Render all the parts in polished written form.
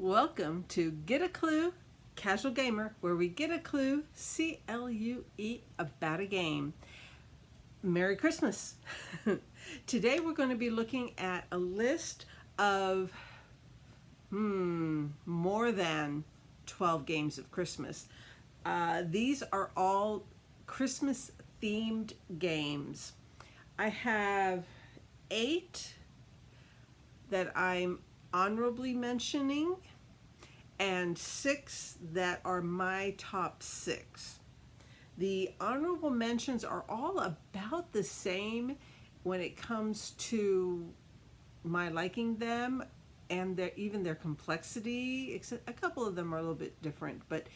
Welcome to Get a Clue, Casual Gamer, where we get a clue, C-L-U-E, about a game. Merry Christmas. Today we're going to be looking at a list of more than 12 games of Christmas. These are all Christmas themed games. I have 8 that I'm honorably mentioning and 6 that are my top 6. The honorable mentions are all about the same when it comes to my liking them and even their complexity, except a couple of them are a little bit different, but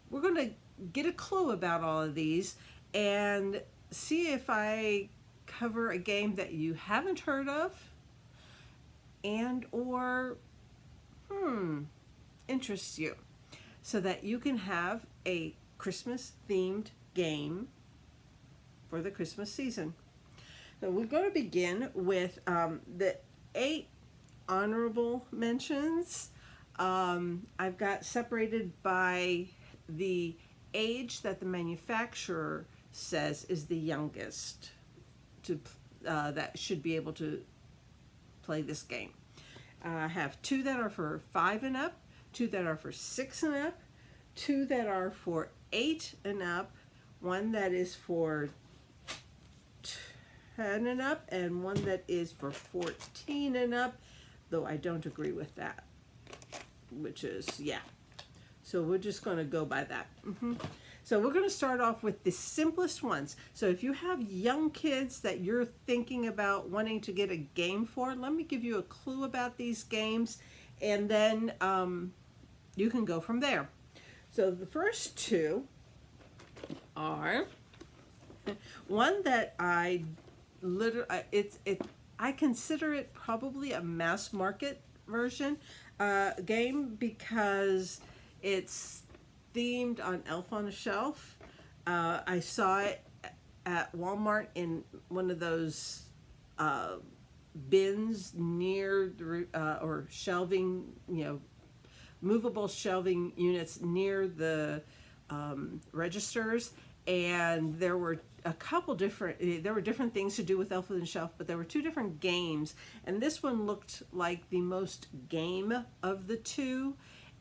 we're going to get a clue about all of these and see if I cover a game that you haven't heard of and or interests you, so that you can have a Christmas themed game for the Christmas season. So we're going to begin with the 8 honorable mentions. I've got separated by the age that the manufacturer says is the youngest to that should be able to play this game. I have 2 that are for 5 and up, 2 that are for 6 and up, 2 that are for 8 and up, 1 that is for 10 and up, and 1 that is for 14 and up, though I don't agree with that, which is, yeah. So we're just going to go by that. So we're going to start off with the simplest ones. So if you have young kids that you're thinking about wanting to get a game for, let me give you a clue about these games, and then you can go from there. So the first 2 are one that I consider it probably a mass market version game because it's themed on Elf on a Shelf. I saw it at Walmart in one of those bins near the, or shelving, movable shelving units near the registers, and there were a couple different, there were different things to do with Elf on the Shelf, but there were 2 different games, and this one looked like the most game of the 2.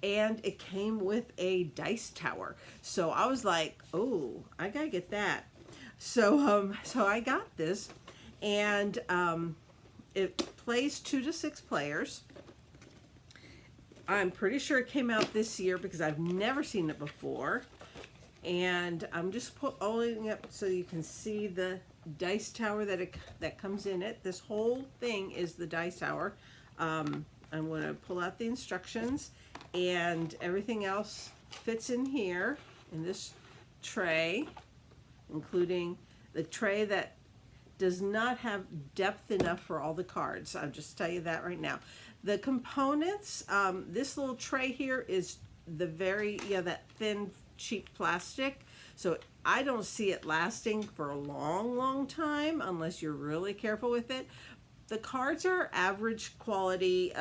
And it came with a dice tower. So I was like, oh, I gotta get that. So I got this, and it plays 2 to 6 players. I'm pretty sure it came out this year because I've never seen it before. And I'm just pulling up so you can see the dice tower that comes in it. This whole thing is the dice tower. I'm going to pull out the instructions, and everything else fits in here in this tray, including the tray that does not have depth enough for all the cards. I'll just tell you that right now. The components, this little tray here is the that thin cheap plastic, so I don't see it lasting for a long time unless you're really careful with it. The cards are average quality,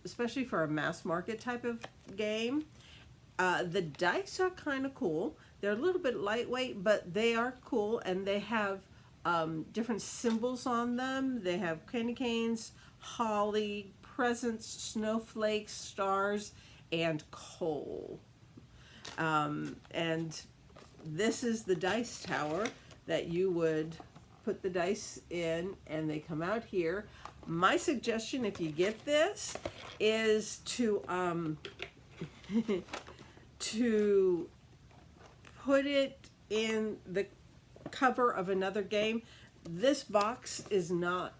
especially for a mass market type of game. The dice are kind of cool. They're a little bit lightweight, but they are cool, and they have different symbols on them. They have candy canes, holly, presents, snowflakes, stars, and coal. And this is the dice tower that you would put the dice in, and they come out here. My suggestion, if you get this, is to to put it in the cover of another game. This box is not,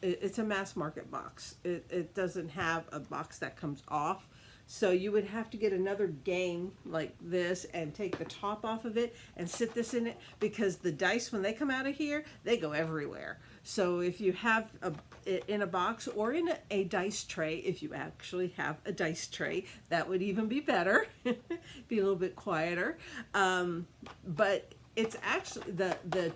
it's a mass market box. It doesn't have a box that comes off. So you would have to get another game like this and take the top off of it and sit this in it, because the dice, when they come out of here, they go everywhere. So if you have it in a box or in a dice tray, if you actually have a dice tray, that would even be better. Be a little bit quieter. But it's actually the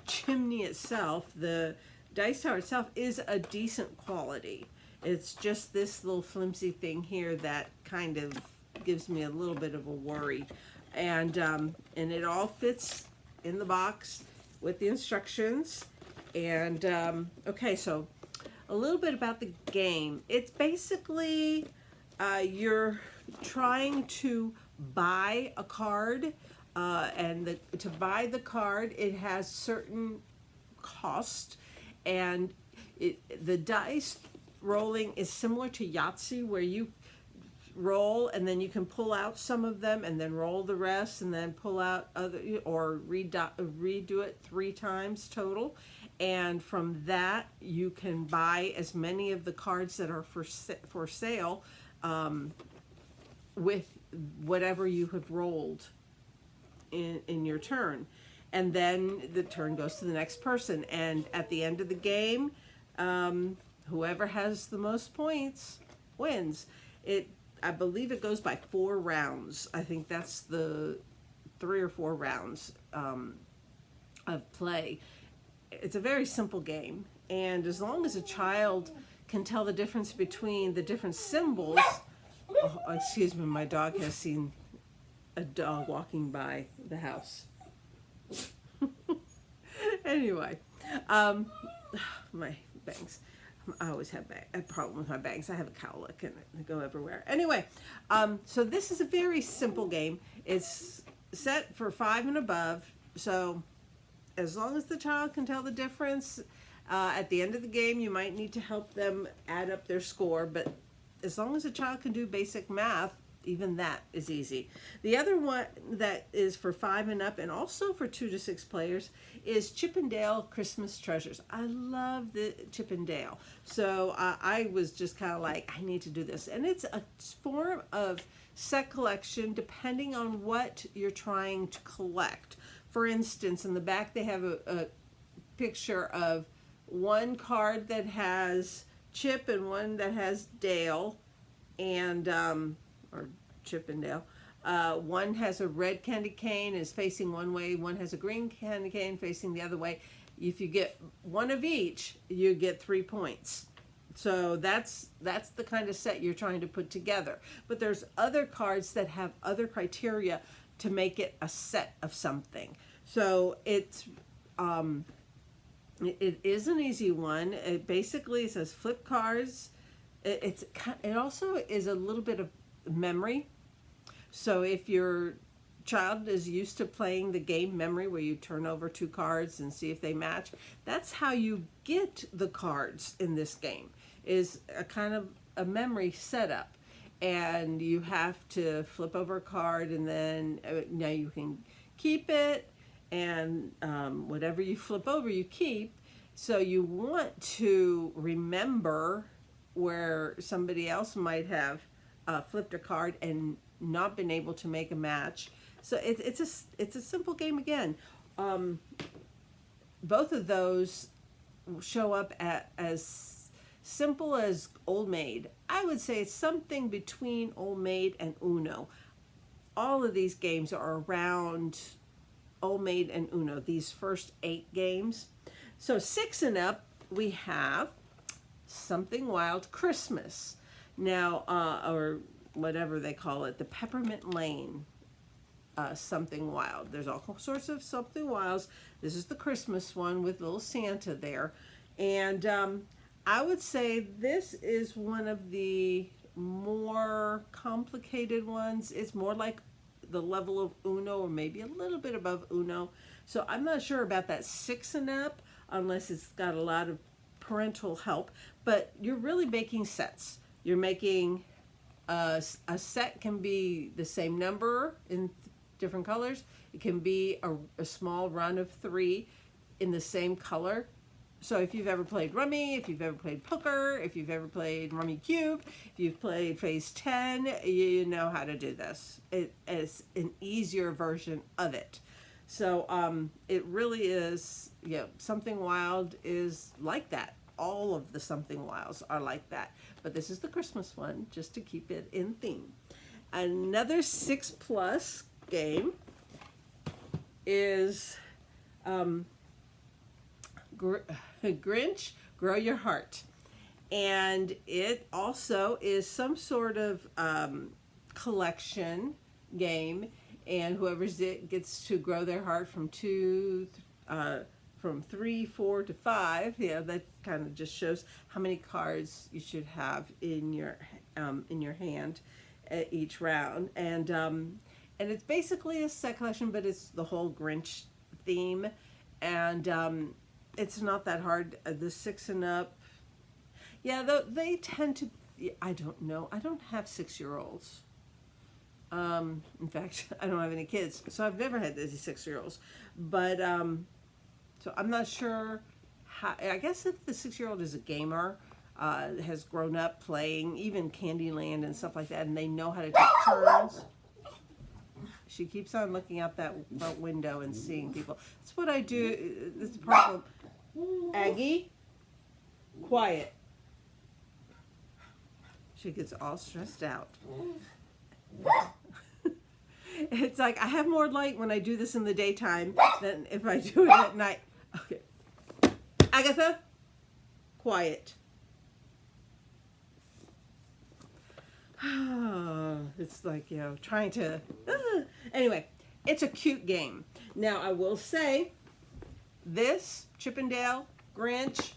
chimney itself, the dice tower itself, is a decent quality. It's just this little flimsy thing here that kind of gives me a little bit of a worry. And it all fits in the box with the instructions. And okay, so a little bit about the game. It's basically you're trying to buy a card, and to buy the card, it has certain cost, and the dice rolling is similar to Yahtzee, where you roll and then you can pull out some of them and then roll the rest and then pull out other, or redo it 3 times total. And from that you can buy as many of the cards that are for sale with whatever you have rolled in your turn. And then the turn goes to the next person, and at the end of the game, whoever has the most points wins. I believe it goes by 4 rounds. I think that's the 3 or 4 rounds of play. It's a very simple game, and as long as a child can tell the difference between the different symbols. Oh, excuse me, my dog has seen a dog walking by the house. Anyway, my bangs. I always have a problem with my bangs. I have a cowlick and they go everywhere. Anyway, so this is a very simple game. It's set for 5 and above. So as long as the child can tell the difference, at the end of the game, you might need to help them add up their score. But as long as a child can do basic math, even that is easy. The other one that is for 5 and up, and also for 2 to 6 players, is Chip 'n Dale Christmas Treasures. I love the Chip 'n Dale. So I was just kind of like, I need to do this. And it's a form of set collection depending on what you're trying to collect. For instance, in the back they have a picture of one card that has Chip and one that has Dale, and or Chip and Dale. One has a red candy cane, is facing one way. One has a green candy cane facing the other way. If you get one of each, you get 3 points. So that's the kind of set you're trying to put together. But there's other cards that have other criteria to make it a set of something. So it is an easy one. It basically says flip cards. It also is a little bit of memory. So if your child is used to playing the game memory, where you turn over 2 cards and see if they match, that's how you get the cards in this game, is a kind of a memory setup. And you have to flip over a card, and then now you can keep it, and whatever you flip over you keep. So you want to remember where somebody else might have flipped a card and not been able to make a match. So it's a simple game again. Both of those show up as simple as Old Maid. I would say it's something between Old Maid and Uno. All of these games are around Old Maid and Uno, these first 8 games. So 6 and up, we have Something Wild Christmas. Now, or whatever they call it, the Peppermint Lane Something Wild. There's all sorts of Something Wilds. This is the Christmas one with little Santa there. And I would say this is one of the more complicated ones. It's more like the level of Uno, or maybe a little bit above Uno. So I'm not sure about that 6 and up, unless it's got a lot of parental help. But you're really making sets. You're making a set can be the same number in different colors. It can be a small run of 3 in the same color. So if you've ever played Rummy, if you've ever played poker, if you've ever played Rummy Cube, if you've played Phase 10, you know how to do this. It is an easier version of it. So it really is, Something Wild is like that. All of the Something Wilds are like that. But this is the Christmas one, just to keep it in theme. Another 6+ game is Grinch Grow Your Heart. And it also is some sort of collection game, and whoever's it gets to grow their heart from from 3, 4 to 5. Yeah, that kind of just shows how many cards you should have in your hand at each round. And it's basically a set collection, but it's the whole Grinch theme, and it's not that hard. The 6 and up, yeah, they tend to. I don't know. I don't have 6-year-olds. In fact, I don't have any kids, so I've never had these 6-year-olds. But so I'm not sure how. I guess if the 6-year-old is a gamer, has grown up playing even Candyland and stuff like that, and they know how to take turns. She keeps on looking out that front window and seeing people. That's what I do. That's the problem. Aggie, quiet. She gets all stressed out. It's like I have more light when I do this in the daytime than if I do it at night. Okay. Agatha, quiet. It's like, trying to... Anyway, it's a cute game. Now, I will say, this, Chip 'n Dale, Grinch,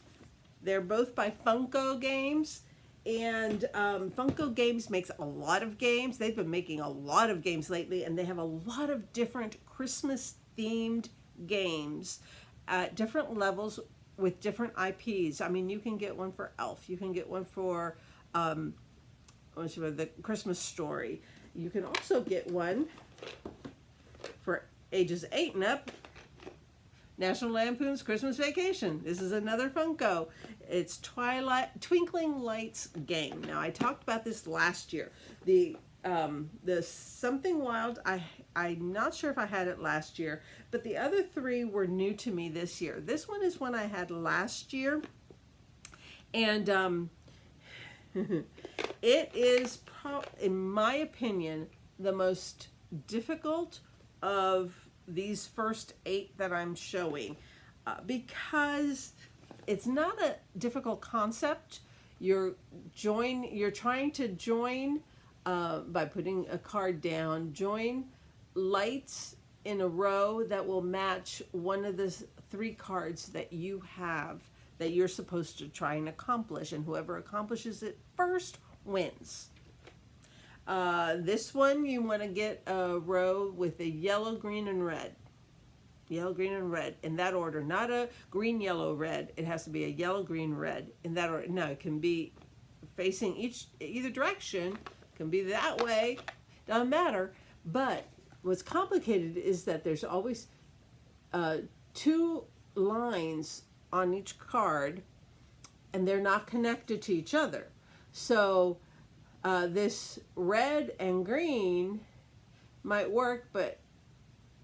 they're both by Funko Games. And Funko Games makes a lot of games. They've been making a lot of games lately, and they have a lot of different Christmas-themed games at different levels with different IPs. I mean, you can get one for Elf. You can get one for the Christmas Story. You can also get one for ages 8 and up. National Lampoon's Christmas Vacation. This is another Funko. It's Twinkling Lights game. Now, I talked about this last year. The Something Wild, I'm not sure if I had it last year, but the other 3 were new to me this year. This one is one I had last year, and it is, in my opinion, the most difficult of these first 8 that I'm showing, because it's not a difficult concept. You're trying to join by putting a card down, join lights in a row that will match one of the 3 cards that you have that you're supposed to try and accomplish, and whoever accomplishes it first wins. This one, you want to get a row with a yellow, green, and red. Yellow, green, and red in that order. Not a green, yellow, red. It has to be a yellow, green, red in that order. No, it can be facing either direction. It can be that way. Doesn't matter. But what's complicated is that there's always 2 lines on each card, and they're not connected to each other. So this red and green might work, but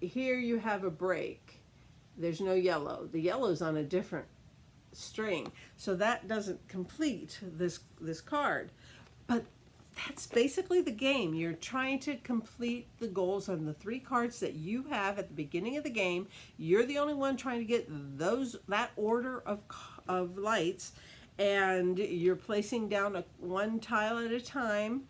here you have a break. There's no yellow. The yellow's on a different string, so that doesn't complete this card. But that's basically the game. You're trying to complete the goals on the 3 cards that you have at the beginning of the game. You're the only one trying to get that order of lights, and you're placing down one tile at a time,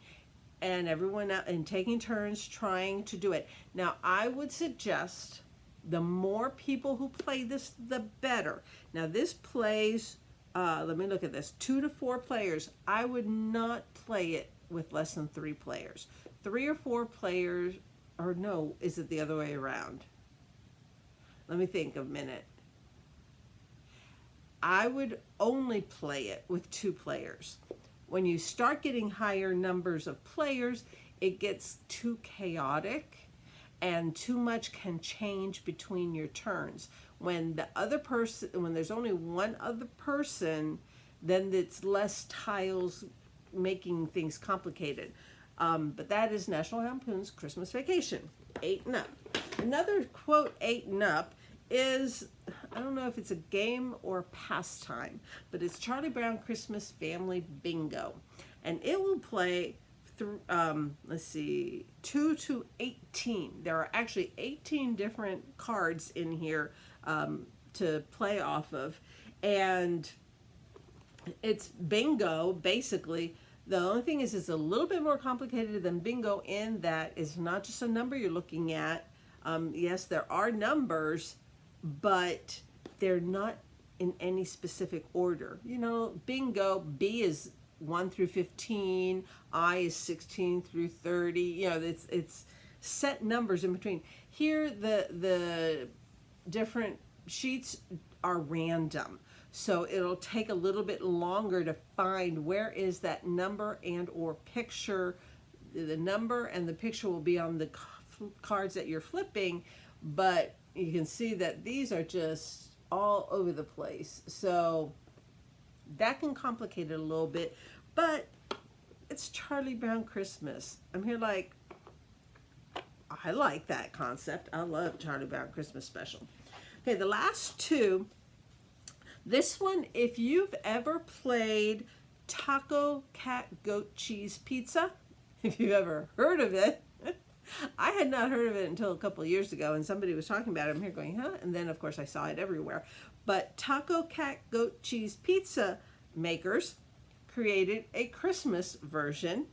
and everyone out and taking turns trying to do it. Now, I would suggest the more people who play this, the better. Now, this plays, let me look at this, 2 to 4 players. I would not play it with less than 3 players. 3 or 4 players, or no, is it the other way around? Let me think a minute. I would only play it with 2 players. When you start getting higher numbers of players, it gets too chaotic, and too much can change between your turns. When there's only one other person, then it's less tiles making things complicated. But that is National Lampoon's Christmas Vacation, 8 and up. Another quote, 8 and up, is, I don't know if it's a game or pastime, but it's Charlie Brown Christmas Family Bingo. And it will play through, let's see, 2 to 18. There are actually 18 different cards in here to play off of. And It's bingo, basically. The only thing is it's a little bit more complicated than bingo in that it's not just a number you're looking at. Yes, there are numbers, but they're not in any specific order. You know, bingo, B is 1 through 15, I is 16 through 30. You know, it's set numbers in between. Here, the different sheets are random. So it'll take a little bit longer to find where is that number and or picture. The number and the picture will be on the cards that you're flipping, but you can see that these are just all over the place. So that can complicate it a little bit, but it's Charlie Brown Christmas. I'm here like, I like that concept. I love Charlie Brown Christmas Special. Okay, the last two. This one, if you've ever played Taco Cat Goat Cheese Pizza, if you've ever heard of it, I had not heard of it until a couple of years ago, and somebody was talking about it. I'm here going, huh? And then, of course, I saw it everywhere. But Taco Cat Goat Cheese Pizza makers created a Christmas version.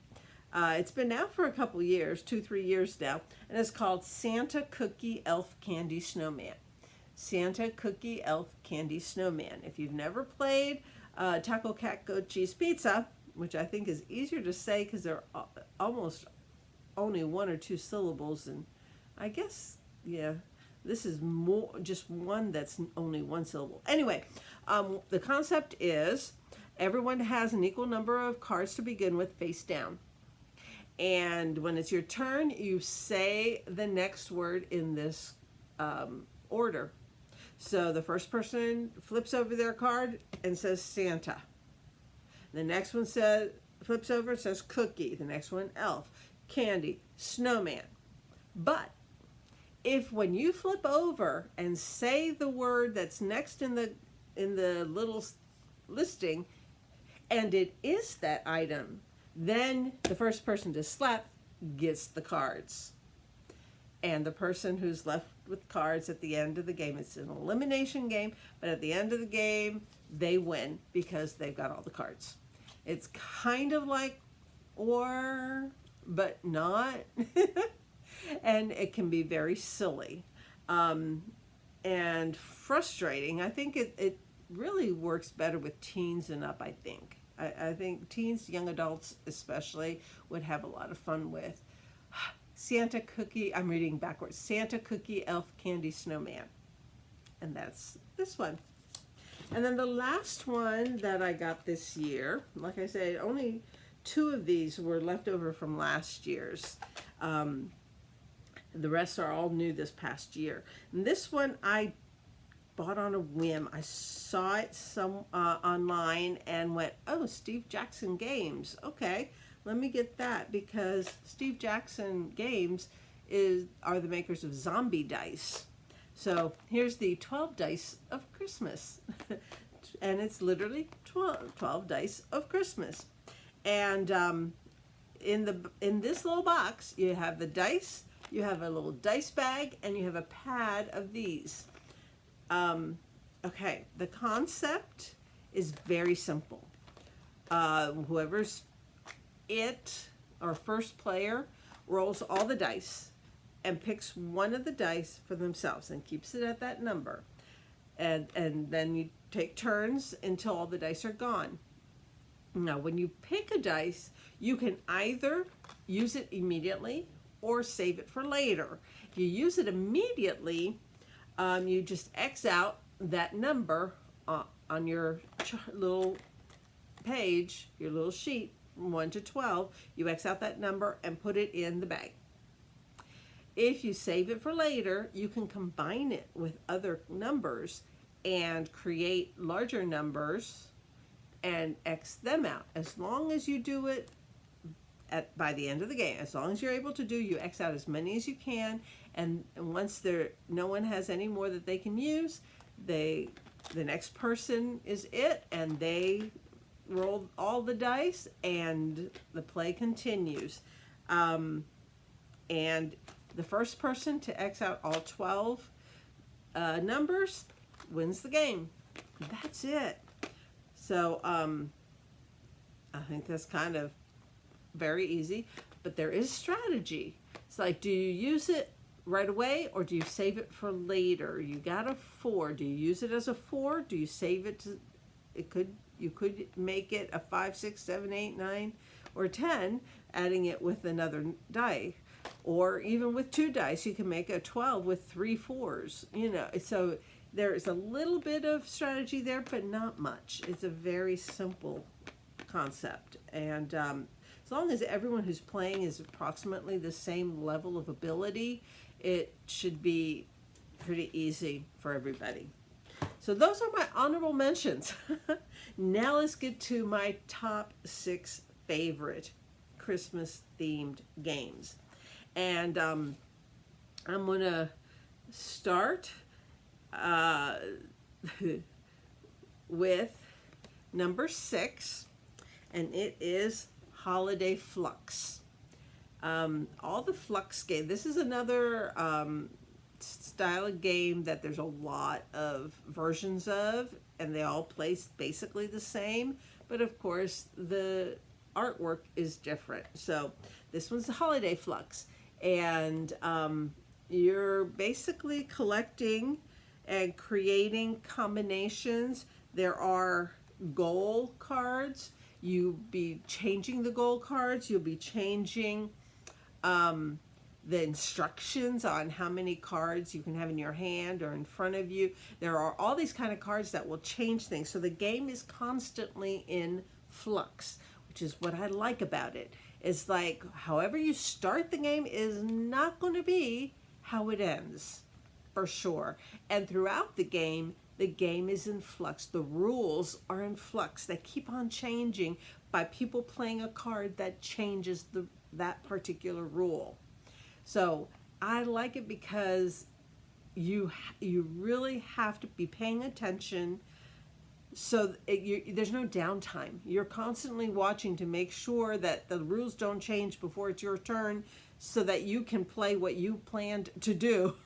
It's been out for a couple years, 2-3 years now, and it's called Santa Cookie Elf Candy Snowman. Santa Cookie Elf Candy Snowman. If you've never played Taco Cat Goat Cheese Pizza, which I think is easier to say because they're almost only 1 or 2 syllables, and I guess, yeah, this is more just one that's only 1 syllable. Anyway, the concept is everyone has an equal number of cards to begin with face down. And when it's your turn, you say the next word in this order. So the first person flips over their card and says Santa. The next one flips over and says cookie. The next one elf, candy, snowman. But if when you flip over and say the word that's next in the little listing, and it is that item, then the first person to slap gets the cards. And the person who's left with cards at the end of the game, it's an elimination game, but at the end of the game, they win because they've got all the cards. It's kind of like War, but not. And it can be very silly and frustrating. I think it really works better with teens and up, I think. I think teens, young adults especially, would have a lot of fun with. Santa Cookie, I'm reading backwards, Santa Cookie Elf Candy Snowman. And that's this one. And then the last one that I got this year, like I said, only 2 of these were left over from last year's. The rest are all new this past year. And this one I bought on a whim. I saw it online and went, oh, Steve Jackson Games. Okay. Let me get that because Steve Jackson Games are the makers of Zombie Dice. So here's the 12 Dice of Christmas. And it's literally 12 Dice of Christmas. And in this little box, you have the dice, you have a little dice bag, and you have a pad of these. Okay, the concept is very simple. Whoever's or first player rolls all the dice and picks one of the dice for themselves and keeps it at that number. And then you take turns until all the dice are gone. Now, when you pick a dice, you can either use it immediately or save it for later. If you use it immediately, you just X out that number on your little page, your little sheet, from 1 to 12, you X out that number and put it in the bag. If you save it for later, you can combine it with other numbers and create larger numbers and X them out. As long as you do it by the end of the game, as long as you're able to you X out as many as you can, and once no one has any more that they can use, the next person is it, and they roll all the dice, and the play continues. And the first person to X out all 12 numbers wins the game. That's it. So I think that's kind of very easy, but there is strategy. It's like, do you use it right away or do you save it for later? You got a 4. Do you use it as a 4? Do you save it to, you could make it a 5, 6, 7, 8, 9, or 10, adding it with another die. Or even with 2 dice, you can make a 12 with 3 4s. You know, so there is a little bit of strategy there, but not much. It's a very simple concept. And as long as everyone who's playing is approximately the same level of ability, it should be pretty easy for everybody. So those are my honorable mentions. Now let's get to my top 6 favorite Christmas themed games. And I'm going to start with number 6, and it is Holiday Flux. All the Flux game. This is another style of game that there's a lot of versions of, and they all play basically the same, but of course the artwork is different. So this one's the Holiday Flux, and you're basically collecting and creating combinations. There are goal cards. You'll be changing the goal cards. You'll be changing the instructions on how many cards you can have in your hand or in front of you. There are all these kind of cards that will change things. So the game is constantly in flux, which is what I like about it. It's like however you start the game is not going to be how it ends, for sure. And throughout the game is in flux. The rules are in flux. They keep on changing by people playing a card that changes that particular rule. So I like it because you really have to be paying attention. So there's no downtime. You're constantly watching to make sure that the rules don't change before it's your turn, so that you can play what you planned to do.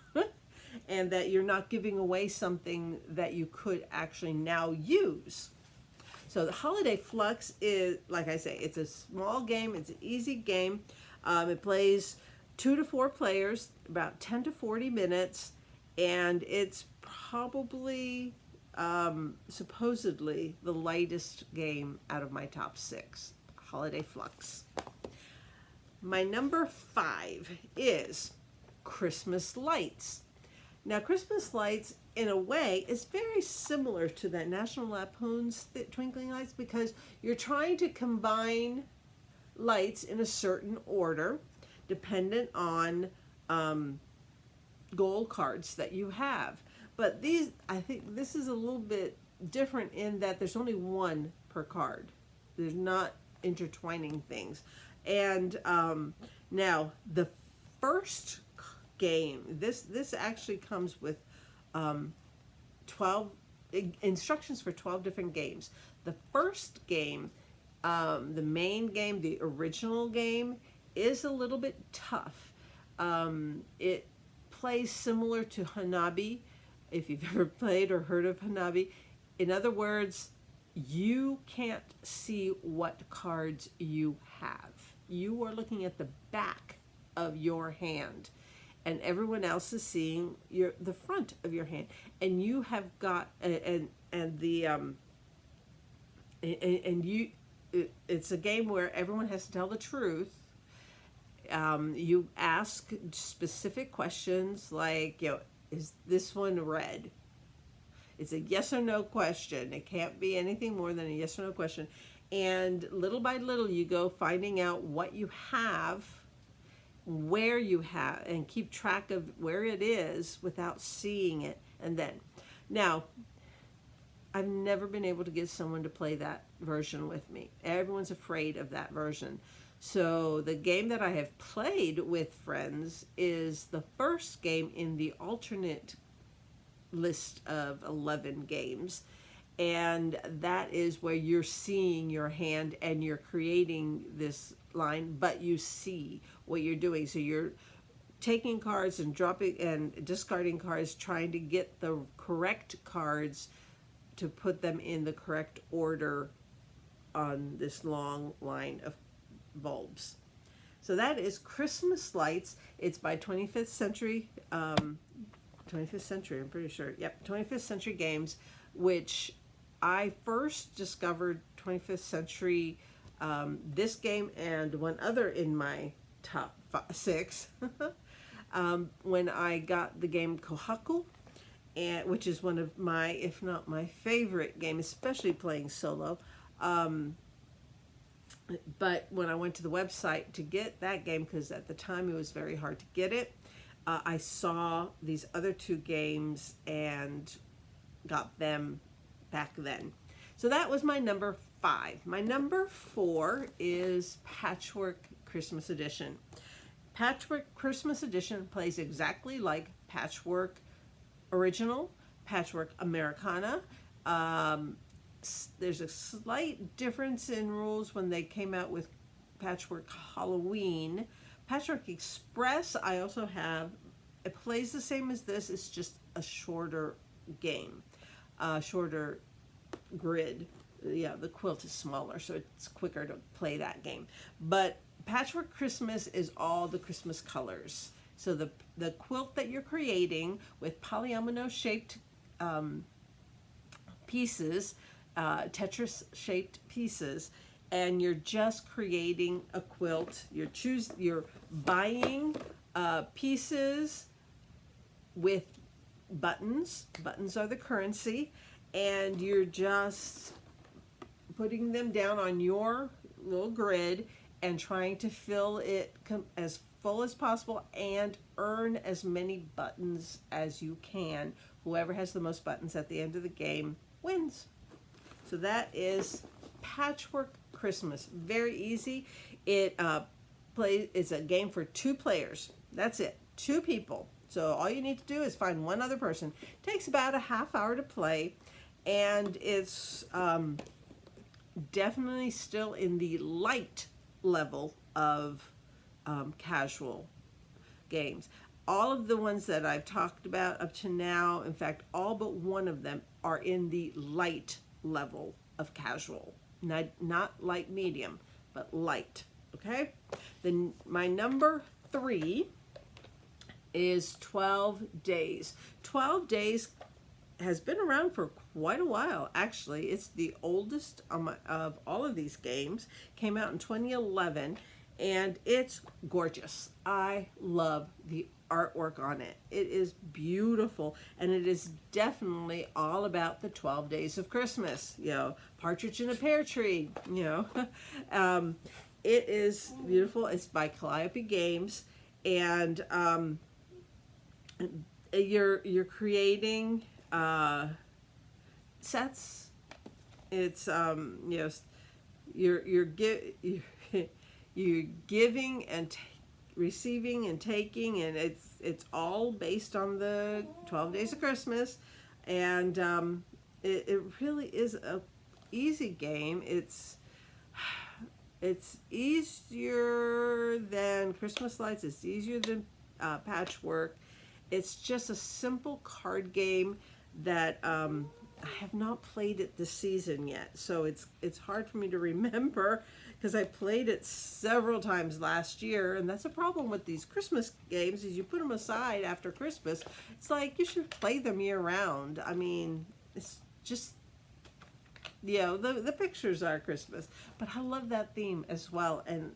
And that you're not giving away something that you could actually now use. So the Holiday Flux is, like I say, it's a small game. It's an easy game. It plays 2 to 4 players, about 10 to 40 minutes, and it's probably supposedly the lightest game out of my top 6, Holiday Flux. My number 5 is Christmas Lights. Now, Christmas Lights, in a way, is very similar to that National Lampoon's Twinkling Lights, because you're trying to combine lights in a certain order, dependent on goal cards that you have. But these, I think this is a little bit different in that there's only one per card. There's not intertwining things. And now, the first game, this actually comes with 12 instructions for 12 different games. The first game, the main game, the original game, is a little bit tough. It plays similar to Hanabi, if you've ever played or heard of Hanabi. In other words, you can't see what cards you have. You are looking at the back of your hand, and everyone else is seeing the front of your hand, and you have got it's a game where everyone has to tell the truth. You ask specific questions like, is this one red? It's a yes or no question. It can't be anything more than a yes or no question. And little by little, you go finding out what you have, where you have, and keep track of where it is without seeing it. And then, now, I've never been able to get someone to play that version with me. Everyone's afraid of that version. So the game that I have played with friends is the first game in the alternate list of 11 games. And that is where you're seeing your hand and you're creating this line, but you see what you're doing. So you're taking cards and dropping and discarding cards, trying to get the correct cards to put them in the correct order on this long line of bulbs. So that is Christmas Lights. It's by 25th Century, 25th Century, I'm pretty sure. Yep, 25th Century Games, which I first discovered 25th Century, this game and one other in my top 6, when I got the game Kohaku, and which is one of my, if not my favorite game, especially playing solo. But when I went to the website to get that game, because at the time it was very hard to get it, I saw these other 2 games and got them back then. So that was my number 5. My number 4 is Patchwork Christmas Edition. Patchwork Christmas Edition plays exactly like Patchwork Original, Patchwork Americana. There's a slight difference in rules when they came out with Patchwork Halloween. Patchwork Express, I also have. It plays the same as this. It's just a shorter game, shorter grid. Yeah, the quilt is smaller, so it's quicker to play that game. But Patchwork Christmas is all the Christmas colors. So the quilt that you're creating with polyomino shaped pieces, Tetris shaped pieces, and you're just creating a quilt. You're buying pieces with buttons. Buttons are the currency, and you're just putting them down on your little grid and trying to fill it as full as possible and earn as many buttons as you can. Whoever has the most buttons at the end of the game wins. So that is Patchwork Christmas. Very easy. It's a game for 2 players. That's it. 2 people. So all you need to do is find one other person. It takes about a half hour to play, and it's definitely still in the light level of casual games. All of the ones that I've talked about up to now, in fact, all but one of them are in the light level of casual. Not light medium, but light. Okay? Then my number 3 is 12 Days. 12 Days has been around for quite a while, actually. It's the oldest of all of these games. Came out in 2011, and it's gorgeous. I love the artwork on it. It is beautiful, and it is definitely all about the 12 days of Christmas. You know, Partridge in a Pear Tree, you know. It is beautiful. It's by Calliope Games, and you're creating sets. It's you know, you're giving and receiving and taking, and it's all based on the 12 days of Christmas, and it really is a easy game. It's easier than Christmas Lights. It's easier than Patchwork. It's just a simple card game that I have not played it this season yet, so it's hard for me to remember because I played it several times last year, and that's a problem with these Christmas games is you put them aside after Christmas. It's like you should play them year round. I mean, it's just, you know, the pictures are Christmas, but I love that theme as well. And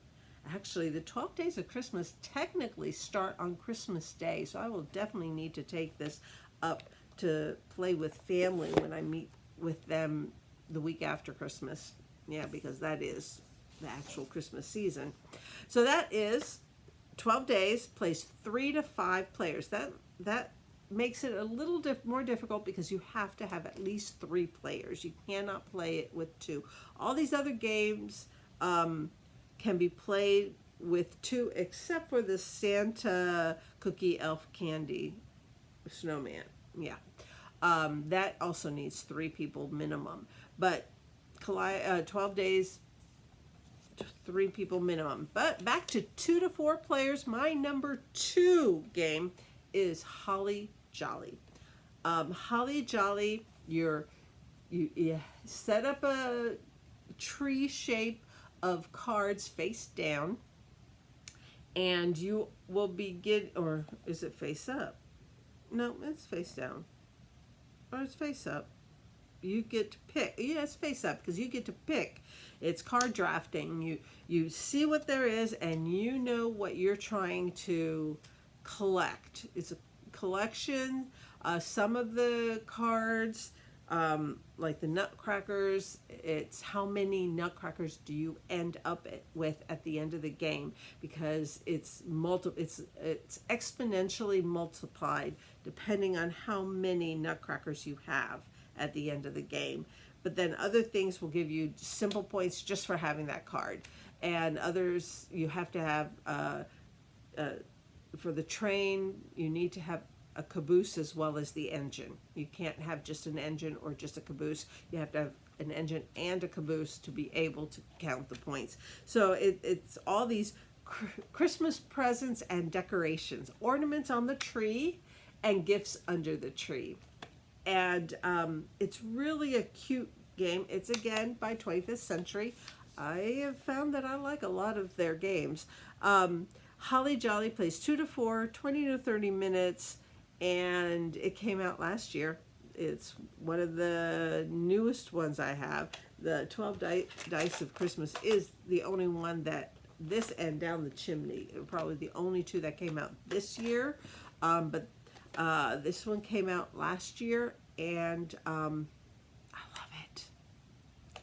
actually, the 12 Days of Christmas technically start on Christmas Day, so I will definitely need to take this up to play with family when I meet with them the week after Christmas. Yeah, because that is the actual Christmas season. So that is 12 Days, plays 3 to 5 players. That makes it a little more difficult because you have to have at least 3 players. You cannot play it with 2. All these other games can be played with 2, except for the Santa Cookie Elf Candy Snowman. Yeah. That also needs 3 people minimum. But 12 Days, 3 people minimum. But back to 2 to 4 players, my number 2 game is Holly Jolly. Holly Jolly, you're you set up a tree shape of cards face down, and you will begin, or is it face up? No, it's face down, or it's face up. You get to pick. Yeah, it's face up because you get to pick. It's card drafting. You see what there is, and you know what you're trying to collect. It's a collection. Some of the cards, like the nutcrackers, it's how many nutcrackers do you end up with at the end of the game, because it's exponentially multiplied depending on how many nutcrackers you have at the end of the game. But then other things will give you simple points just for having that card, and others you have to have for the train, you need to have a caboose as well as the engine. You can't have just an engine or just a caboose. You have to have an engine and a caboose to be able to count the points. So it's all these Christmas presents and decorations, ornaments on the tree, and gifts under the tree. And it's really a cute game. It's, again, by 25th Century. I have found that I like a lot of their games. Holly Jolly plays 2 to 4, 20 to 30 minutes, and it came out last year. It's one of the newest ones I have. The 12 Dice of Christmas is the only one that this and Down the Chimney, probably the only two that came out this year. But this one came out last year, and I love it.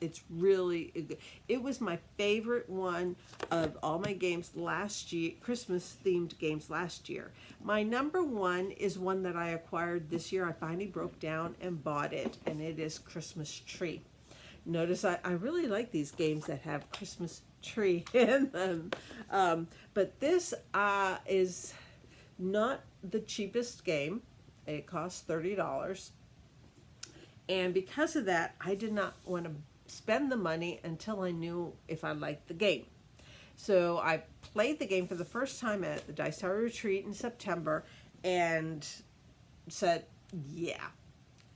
It's really good. It was my favorite one of all my games last year, Christmas themed games last year. My number one is one that I acquired this year. I finally broke down and bought it, and it is Christmas Tree. Notice I really like these games that have Christmas tree in them. But this is not the cheapest game. It costs $30. And because of that, I did not want to spend the money until I knew if I liked the game. So I played the game for the first time at the Dice Tower Retreat in September and said, yeah,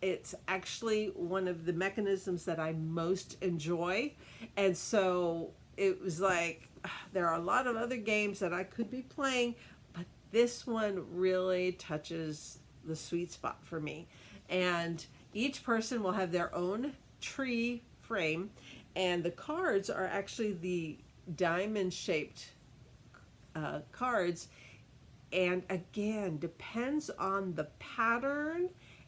it's actually one of the mechanisms that I most enjoy. And so it was like, there are a lot of other games that I could be playing, but this one really touches the sweet spot for me. And each person will have their own tree frame, and the cards are actually the diamond shaped cards, and again depends on the pattern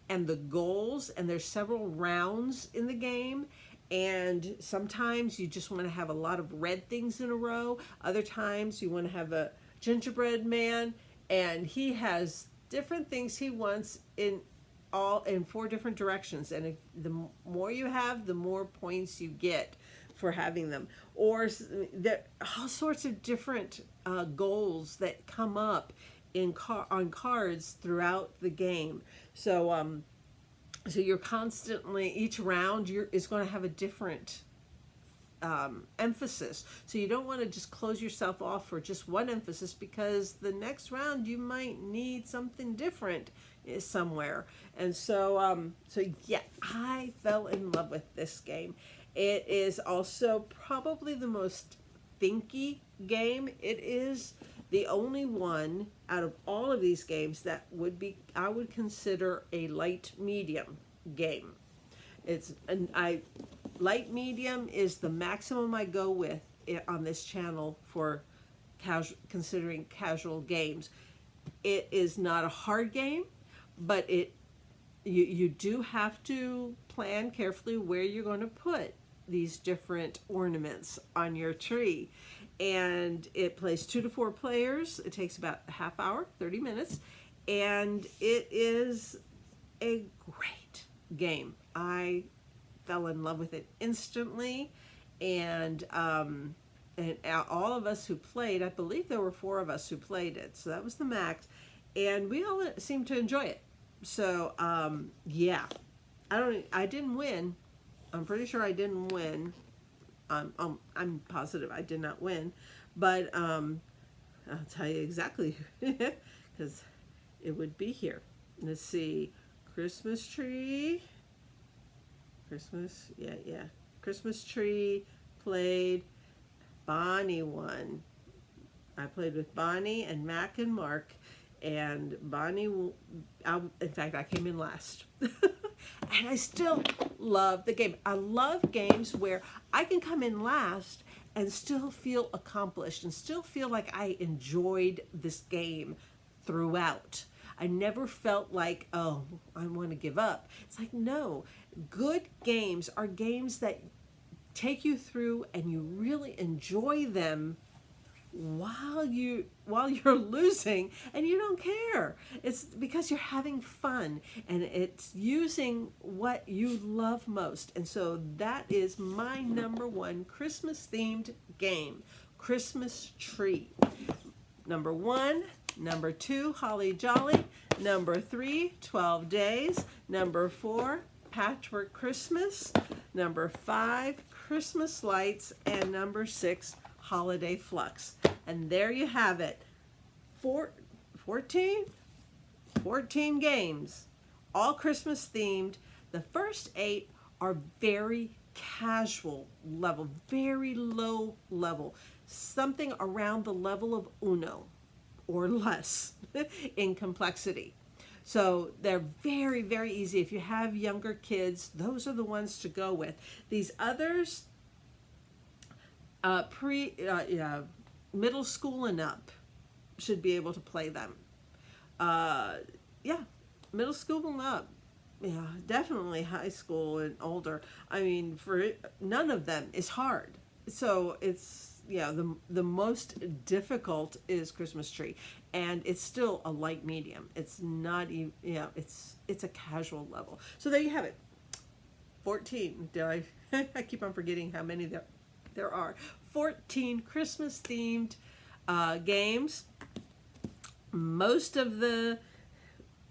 and the goals, and there's several rounds in the game, and sometimes you just want to have a lot of red things in a row. Other times you want to have a gingerbread man, and he has different things he wants in 4 different directions, and if the more you have, the more points you get for having them. Or there are all sorts of different goals that come up on cards throughout the game. So so you're constantly, each round is going to have a different emphasis. So you don't want to just close yourself off for just one emphasis, because the next round you might need something different somewhere. And so so yeah, I fell in love with this game. It is also probably the most thinky game. It is the only one out of all of these games that I would consider a light medium game. Light medium is the maximum I go with on this channel for considering casual games. It is not a hard game, but you do have to plan carefully where you're going to put these different ornaments on your tree. And it plays 2 to 4 players. It takes about a half hour, 30 minutes, and it is a great game. I fell in love with it instantly, and all of us who played, I believe there were 4 of us who played it, so that was the max, and we all seemed to enjoy it. So yeah, I didn't win. I'm pretty sure I didn't win. I'm positive I did not win, but I'll tell you exactly, because it would be here. Let's see, Christmas tree. Christmas, yeah. Christmas tree, played. Bonnie won. I played with Bonnie and Mac and Mark, and Bonnie, in fact, I came in last. And I still love the game. I love games where I can come in last and still feel accomplished and still feel like I enjoyed this game throughout. I never felt like, oh, I want to give up. It's like, no, good games are games that take you through and you really enjoy them while you're losing, and you don't care. It's because you're having fun and it's using what you love most. And so that is my number one Christmas themed game, Christmas Tree. Number one. Number two, Holly Jolly. Number three, 12 Days. Number four, Patchwork Christmas. Number five, Christmas Lights. And number six, Holiday Flux. And there you have it. 14 games, all Christmas themed. The first 8 are very casual level, very low level, something around the level of Uno or less in complexity. So they're very, very easy. If you have younger kids, those are the ones to go with. These others, middle school and up should be able to play them. Yeah, middle school and up. Yeah, definitely high school and older. I mean, none of them is hard. So it's, the most difficult is Christmas Tree, and it's still a light medium. It's not even, it's a casual level. So there you have it. 14. I keep on forgetting how many there are. 14 Christmas themed games. Most of the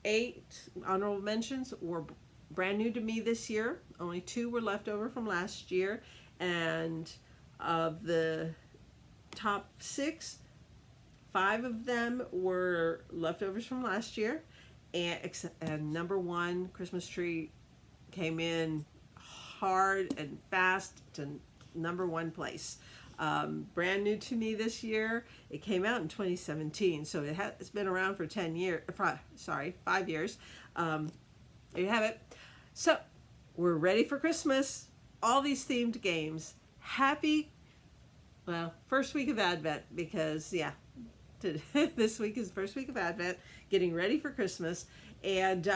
8 honorable mentions were brand new to me this year. Only 2 were left over from last year, and of the top 6, 5 of them were leftovers from last year, and number 1, Christmas Tree, came in hard and fast to number 1 place. Brand new to me this year. It came out in 2017, so it's been around for 5 years. There you have it. So we're ready for Christmas. All these themed games. Happy, first week of Advent, because this week is the first week of Advent, getting ready for Christmas. And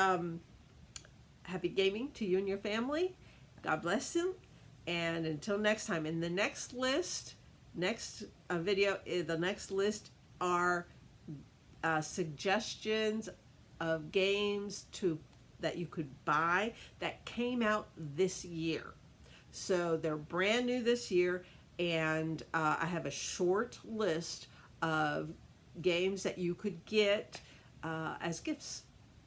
happy gaming to you and your family. God bless you. And until next time, in the next list, the next list are suggestions of games that you could buy that came out this year. So they're brand new this year, and I have a short list of games that you could get as gifts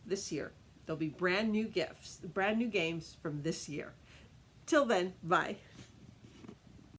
this year. There'll be brand new games from this year. Till then, bye.